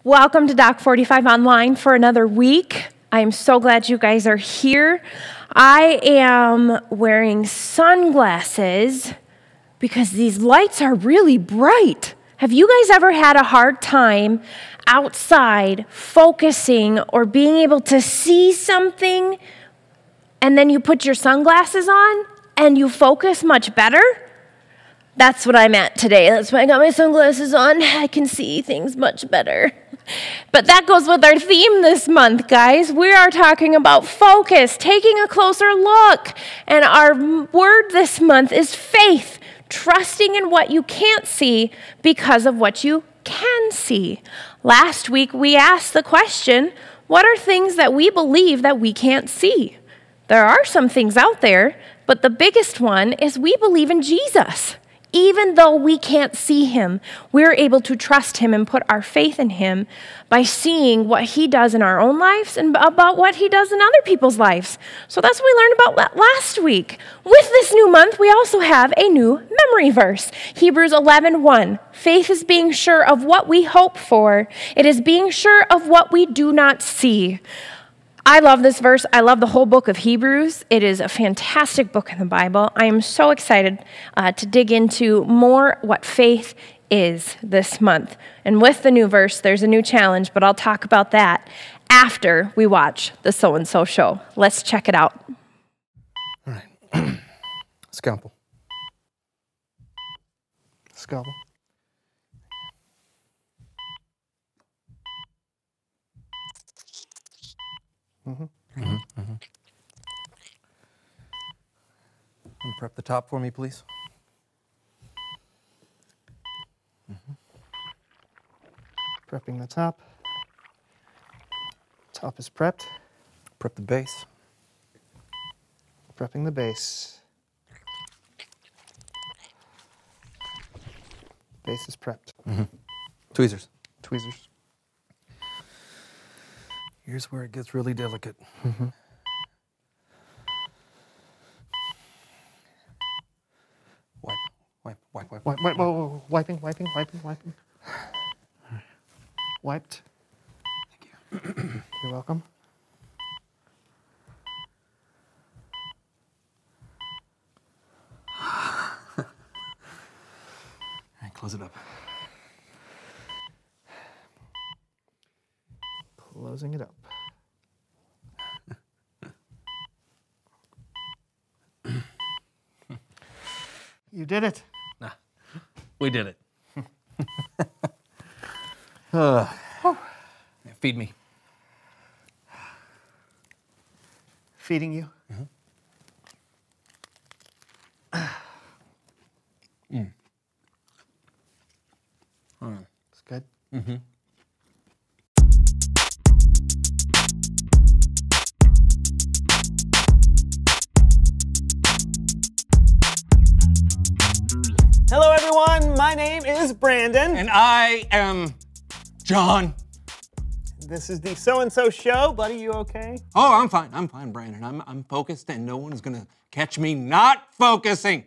Welcome to Doc 45 Online for another week. I am so glad you guys are here. I am wearing sunglasses because these lights are really bright. Have you guys ever had a hard time outside focusing or being able to see something and then you put your sunglasses on and you focus much better? That's what I'm at today. That's why I got my sunglasses on. I can see things much better. But that goes with our theme this month, guys. We are talking about focus, taking a closer look. And our word this month is faith, trusting in what you can't see because of what you can see. Last week, we asked the question, what are things that we believe that we can't see? There are some things out there, but the biggest one is we believe in Jesus. Even though we can't see him, we're able to trust him and put our faith in him by seeing what he does in our own lives and about what he does in other people's lives. So that's what we learned about last week. With this new month, we also have a new memory verse. Hebrews 11:1. Faith is being sure of what we hope for. It is being sure of what we do not see. I love this verse. I love the whole book of Hebrews. It is a fantastic book in the Bible. I am so excited to dig into more what faith is this month. And with the new verse, there's a new challenge, but I'll talk about that after we watch the So-and-So Show. Let's check it out. All right. Scalpel. Scalpel. Prep the top for me, please. Prepping the top. Top is prepped. Prep the base. Prepping the base. Base is prepped. Tweezers. Tweezers. Here's where it gets really delicate. Wipe. Wiping. Wiped. Thank you. You're welcome. All right, close it up. Closing it up. You did it. Nah, we did it. Feed me. Feeding you. It's good. Hello everyone, my name is Brandon. And I am John. This is the So-and-So Show. Buddy, you okay? Oh, I'm fine, Brandon. I'm focused and no one's gonna catch me not focusing.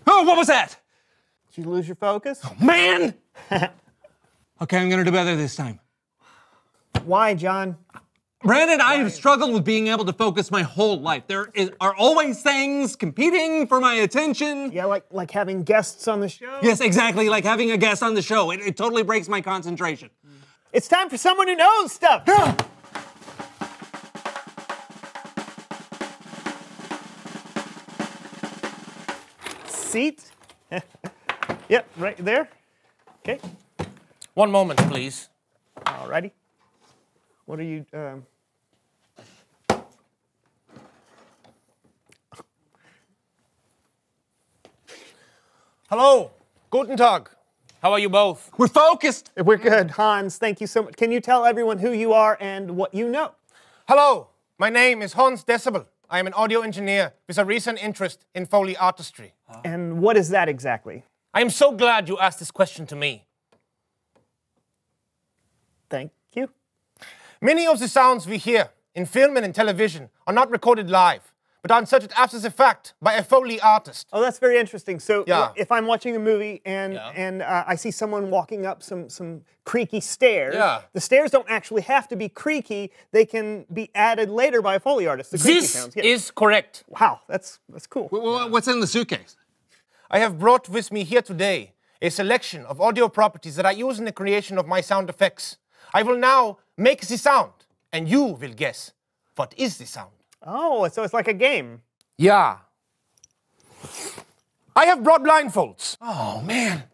Oh, what was that? Did you lose your focus? Oh, man! Okay, I'm gonna do better this time. Why, John? Brandon, I have struggled with being able to focus my whole life. There are always things competing for my attention. Yeah, like having guests on the show? Yes, exactly, like having a guest on the show. It totally breaks my concentration. It's time for someone who knows stuff. Seat? Yep, right there. Okay. One moment, please. Alrighty. What are you, Hello, guten Tag. How are you both? We're focused. We're good. Hans, thank you so much. Can you tell everyone who you are and what you know? Hello, my name is Hans Decibel. I am an audio engineer with a recent interest in Foley artistry. And what is that exactly? I am so glad you asked this question to me. Thank you. Many of the sounds we hear in film and in television are not recorded live, but are inserted after the fact by a Foley artist. Oh, that's very interesting. So Yeah. if I'm watching a movie and I see someone walking up some creaky stairs, Yeah. the stairs don't actually have to be creaky. They can be added later by a Foley artist. The creaky This sounds. Yeah. is correct. Wow, that's cool. What's in the suitcase? I have brought with me here today a selection of audio properties that I use in the creation of my sound effects. I will now make the sound, and you will guess what is the sound. Oh, so it's like a game. Yeah. I have brought blindfolds. Oh, man.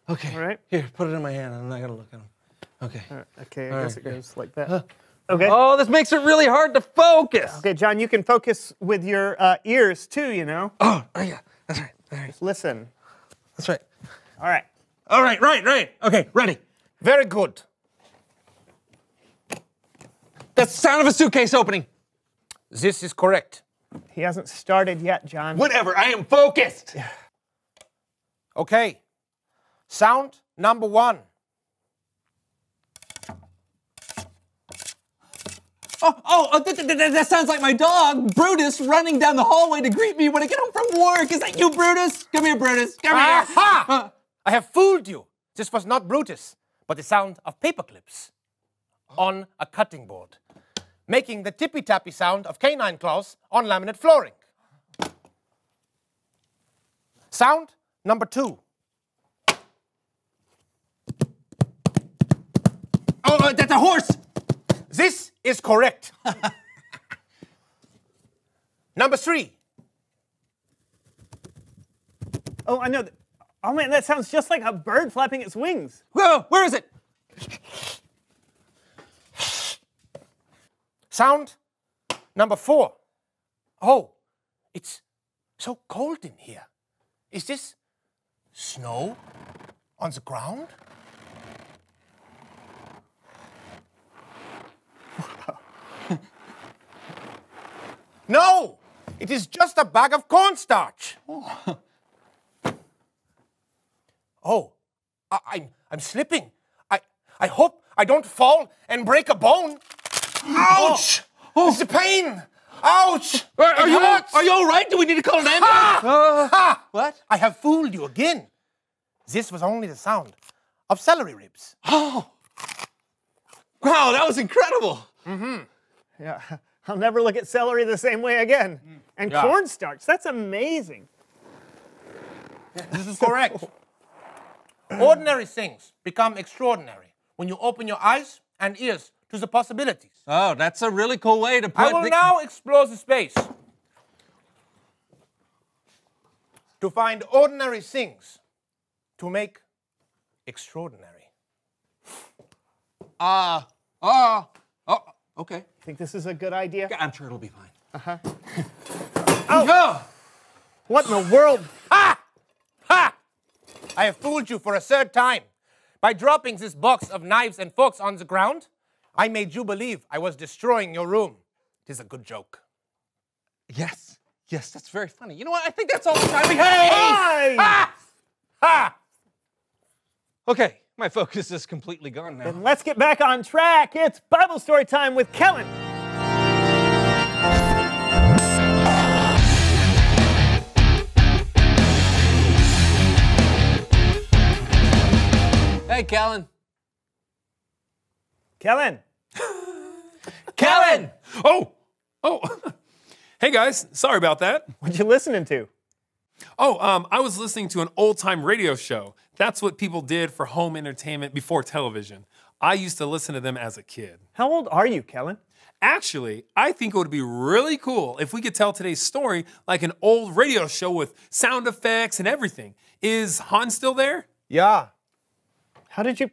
Okay. All right. Here, put it in my hand. I'm not going to look at them. Okay. Okay, I All guess right, it goes like that. Okay. Oh, this makes it really hard to focus. Okay, John, you can focus with your ears too, you know? Oh, yeah. That's right. All right. Just listen. That's right. All right. All right, right. Okay, ready. Very good. That's the sound of a suitcase opening. This is correct. He hasn't started yet, John. Whatever, I am focused. Okay. Sound number 1. That sounds like my dog, Brutus, running down the hallway to greet me when I get home from work. Is that you, Brutus? Come here, Brutus. Come here. Aha! I have fooled you. This was not Brutus, but the sound of paper clips on a cutting board, making the tippy-tappy sound of canine claws on laminate flooring. Sound number 2. Oh, that's a horse. This is correct. Number 3. Oh, I know. Oh, man, that sounds just like a bird flapping its wings. Whoa, where is it? Sound number 4. Oh, it's so cold in here. Is this snow on the ground? No, it is just a bag of cornstarch. Oh, I'm slipping. I hope I don't fall and break a bone. Ouch! It's the pain. Ouch! Are It you hurts. all right? Do we need to call an ambulance? Ha! What? I have fooled you again. This was only the sound of celery ribs. Oh. Wow, that was incredible. Yeah, I'll never look at celery the same way again. And Yeah. cornstarch, that's amazing. This is correct. Ordinary things become extraordinary when you open your eyes and ears to the possibilities. Oh, that's a really cool way to put I will now explore the space to find ordinary things to make extraordinary. Okay. Think this is a good idea? I'm sure it'll be fine. Oh! What in the world? Ha! Ha! I have fooled you for a third time. By dropping this box of knives and forks on the ground, I made you believe I was destroying your room. It is a good joke. Yes, that's very funny. You know what? I think that's all the time we have. Hey! Ha! Ha! Okay, my focus is completely gone now. And let's get back on track. It's Bible story time with Kellen. Hey, Kellen. Kellen. Kellen! Oh. Hey guys, sorry about that. What you listening to? I was listening to an old-time radio show. That's what people did for home entertainment before television. I used to listen to them as a kid. How old are you, Kellen? Actually, I think it would be really cool if we could tell today's story like an old radio show with sound effects and everything. Is Hans still there? Yeah. How did you...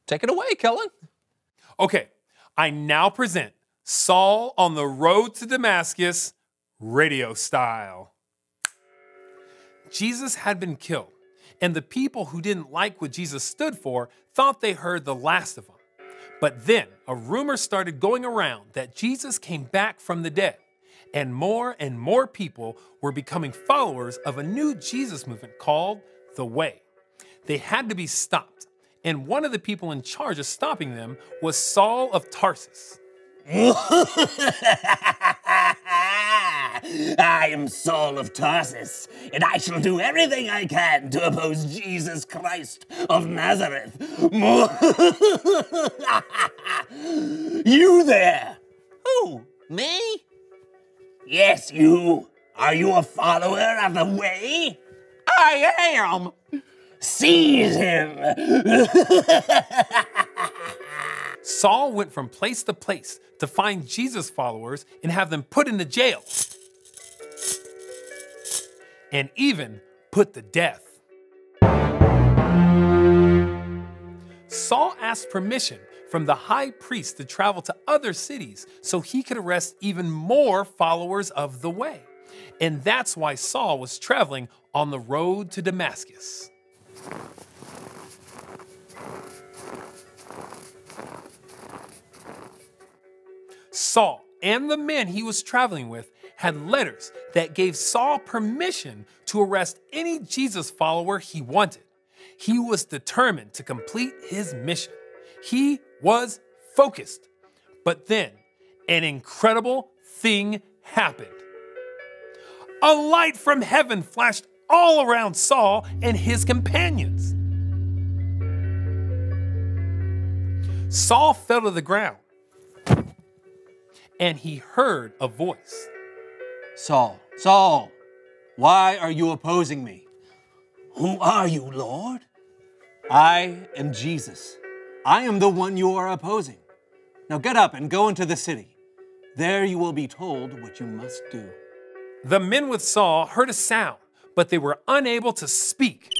Take it away, Kellen. Okay, I now present Saul on the Road to Damascus, radio style. Jesus had been killed, and the people who didn't like what Jesus stood for thought they heard the last of him. But then a rumor started going around that Jesus came back from the dead, and more people were becoming followers of a new Jesus movement called the Way. They had to be stopped, and one of the people in charge of stopping them was Saul of Tarsus. I am Saul of Tarsus, and I shall do everything I can to oppose Jesus Christ of Nazareth. You there? Who? Me? Yes, you. Are you a follower of the way? I am. Seize him. Saul went from place to place to find Jesus followers and have them put into jail. And even put to death. Saul asked permission from the high priest to travel to other cities so he could arrest even more followers of the way. And that's why Saul was traveling on the road to Damascus. Saul and the men he was traveling with had letters that gave Saul permission to arrest any Jesus follower he wanted. He was determined to complete his mission. He was focused. But then, an incredible thing happened. A light from heaven flashed all around Saul and his companions. Saul fell to the ground, and he heard a voice. Saul, Saul, why are you opposing me? Who are you, Lord? I am Jesus. I am the one you are opposing. Now get up and go into the city. There you will be told what you must do. The men with Saul heard a sound, but they were unable to speak.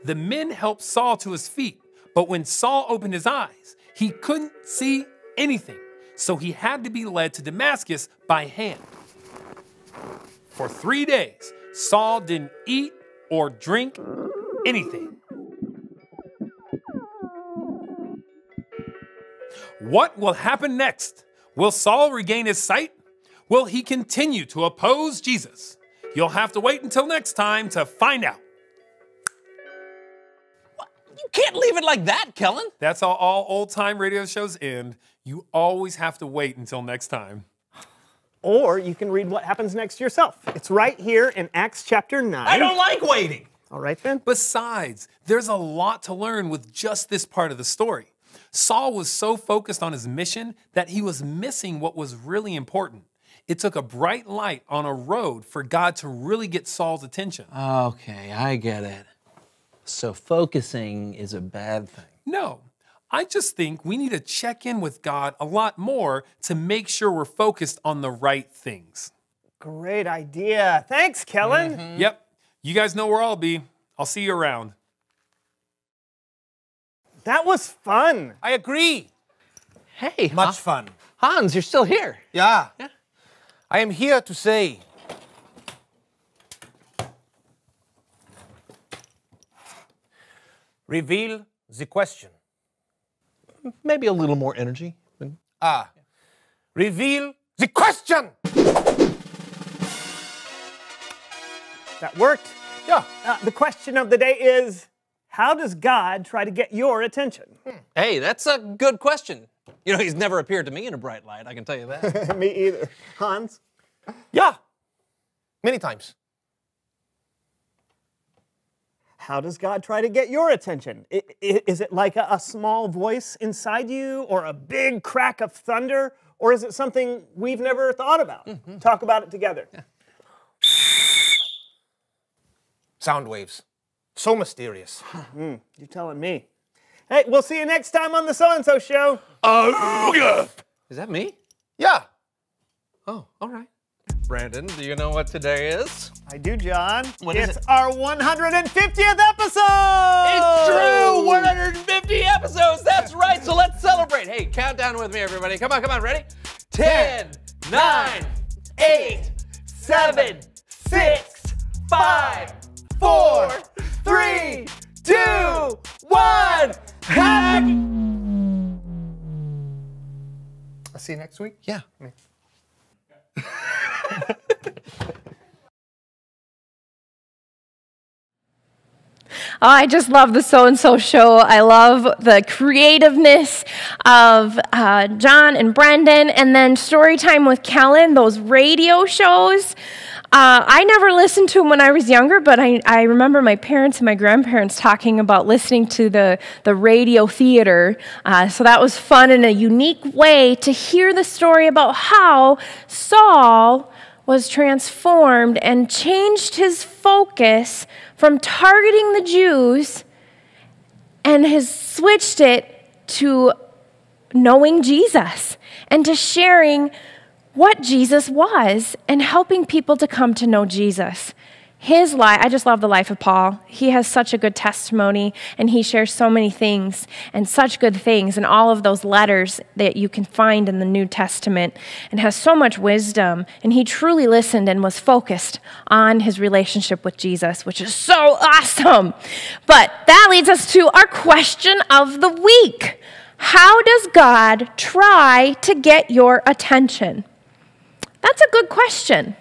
The men helped Saul to his feet, but when Saul opened his eyes, he couldn't see anything, so he had to be led to Damascus by hand. For 3 days, Saul didn't eat or drink anything. What will happen next? Will Saul regain his sight? Will he continue to oppose Jesus? You'll have to wait until next time to find out. You can't leave it like that, Kellen. That's how all old-time radio shows end. You always have to wait until next time. Or you can read what happens next yourself. It's right here in Acts chapter 9. I don't like waiting. All right, then. Besides, there's a lot to learn with just this part of the story. Saul was so focused on his mission that he was missing what was really important. It took a bright light on a road for God to really get Saul's attention. Okay, I get it. So focusing is a bad thing. No, I just think we need to check in with God a lot more to make sure we're focused on the right things. Great idea. Thanks, Kellen. Yep, you guys know where I'll be. I'll see you around. That was fun. I agree. Hey, Much fun. Hans, you're still here. Yeah. I am here to say, reveal the question. Maybe a little more energy. Reveal the question! That worked. Yeah. The question of the day is, how does God try to get your attention? Hey, that's a good question. You know, he's never appeared to me in a bright light, I can tell you that. Me either. Hans? Yeah. Many times. How does God try to get your attention? Is it like a small voice inside you, or a big crack of thunder, or is it something we've never thought about? Talk about it together. Yeah. Sound waves. So mysterious. You're telling me. Hey, we'll see you next time on the So-and-So Show. Is that me? Yeah. Oh, all right. Brandon, do you know what today is? I do, John. What is it's it? our 150th episode! It's true! 150 episodes! That's right, so let's celebrate. Hey, count down with me, everybody. Come on, ready? 10, 9, 8, 7, 6, 5, 4, 3, 2, 1. Happy! I'll see you next week. Yeah. Oh, I just love the So-and-So Show. I love the creativeness of John and Brendan, and then Storytime with Kellen, those radio shows. I never listened to them when I was younger, but I remember my parents and my grandparents talking about listening to the radio theater. So that was fun in a unique way to hear the story about how Saul was transformed and changed his focus from targeting the Jews and has switched it to knowing Jesus and to sharing what Jesus was and helping people to come to know Jesus. His life, I just love the life of Paul. He has such a good testimony, and he shares so many things and such good things in all of those letters that you can find in the New Testament, and has so much wisdom. And he truly listened and was focused on his relationship with Jesus, which is so awesome. But that leads us to our question of the week. How does God try to get your attention? That's a good question.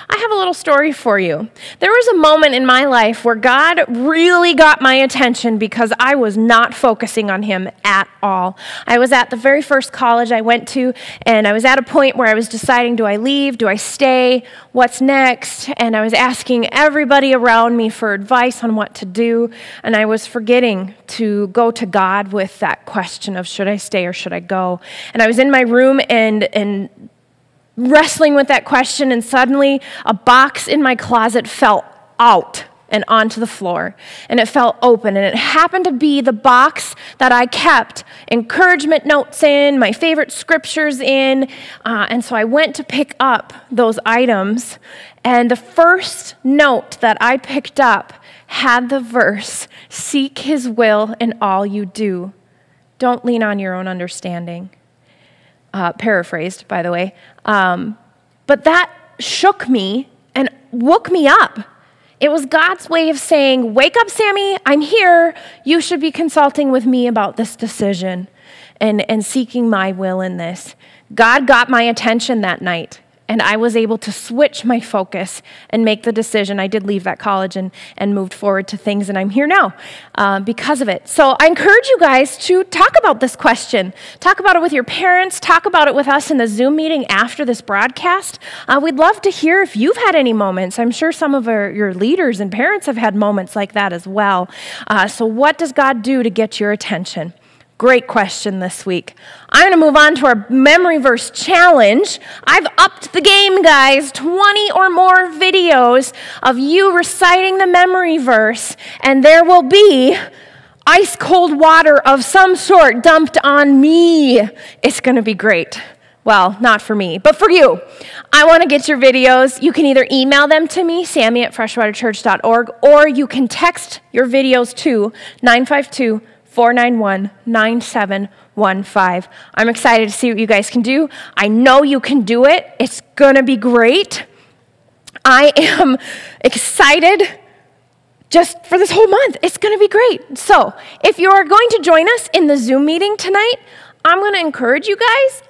I have a little story for you. There was a moment in my life where God really got my attention because I was not focusing on him at all. I was at the very first college I went to, and I was at a point where I was deciding, do I leave? Do I stay? What's next? And I was asking everybody around me for advice on what to do, and I was forgetting to go to God with that question of should I stay or should I go? And I was in my room and wrestling with that question, and suddenly a box in my closet fell out and onto the floor, and it fell open, and it happened to be the box that I kept encouragement notes in, my favorite scriptures in, and so I went to pick up those items, and the first note that I picked up had the verse, "Seek his will in all you do. Don't lean on your own understanding." Paraphrased, by the way. But that shook me and woke me up. It was God's way of saying, wake up, Sammy, I'm here. You should be consulting with me about this decision and seeking my will in this. God got my attention that night, and I was able to switch my focus and make the decision. I did leave that college and moved forward to things, and I'm here now because of it. So I encourage you guys to talk about this question. Talk about it with your parents. Talk about it with us in the Zoom meeting after this broadcast. We'd love to hear if you've had any moments. I'm sure some of your leaders and parents have had moments like that as well. So what does God do to get your attention? Great question this week. I'm going to move on to our memory verse challenge. I've upped the game, guys. 20 or more videos of you reciting the memory verse, and there will be ice cold water of some sort dumped on me. It's going to be great. Well, not for me, but for you. I want to get your videos. You can either email them to me, sammy@freshwaterchurch.org, or you can text your videos to 952-491-9715. I'm excited to see what you guys can do. I know you can do it. It's going to be great. I am excited just for this whole month. It's going to be great. So if you are going to join us in the Zoom meeting tonight, I'm going to encourage you guys,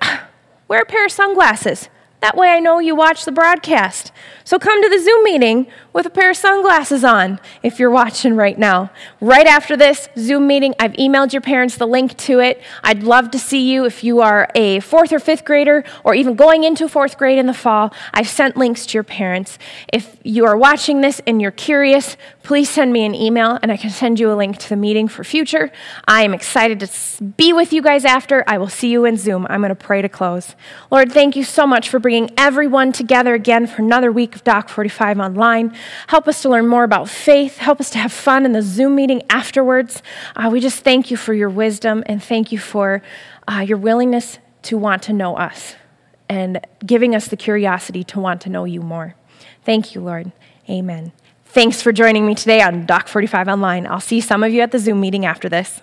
wear a pair of sunglasses. That way I know you watch the broadcast. So come to the Zoom meeting with a pair of sunglasses on if you're watching right now. Right after this Zoom meeting, I've emailed your parents the link to it. I'd love to see you if you are a 4th or 5th grader or even going into 4th grade in the fall. I've sent links to your parents. If you are watching this and you're curious, please send me an email and I can send you a link to the meeting for future. I am excited to be with you guys after. I will see you in Zoom. I'm going to pray to close. Lord, thank you so much for bringing everyone together again for another week of Doc 45 Online. Help us to learn more about faith. Help us to have fun in the Zoom meeting afterwards. We just thank you for your wisdom and thank you for your willingness to want to know us and giving us the curiosity to want to know you more. Thank you, Lord. Amen. Thanks for joining me today on Doc 45 Online. I'll see some of you at the Zoom meeting after this.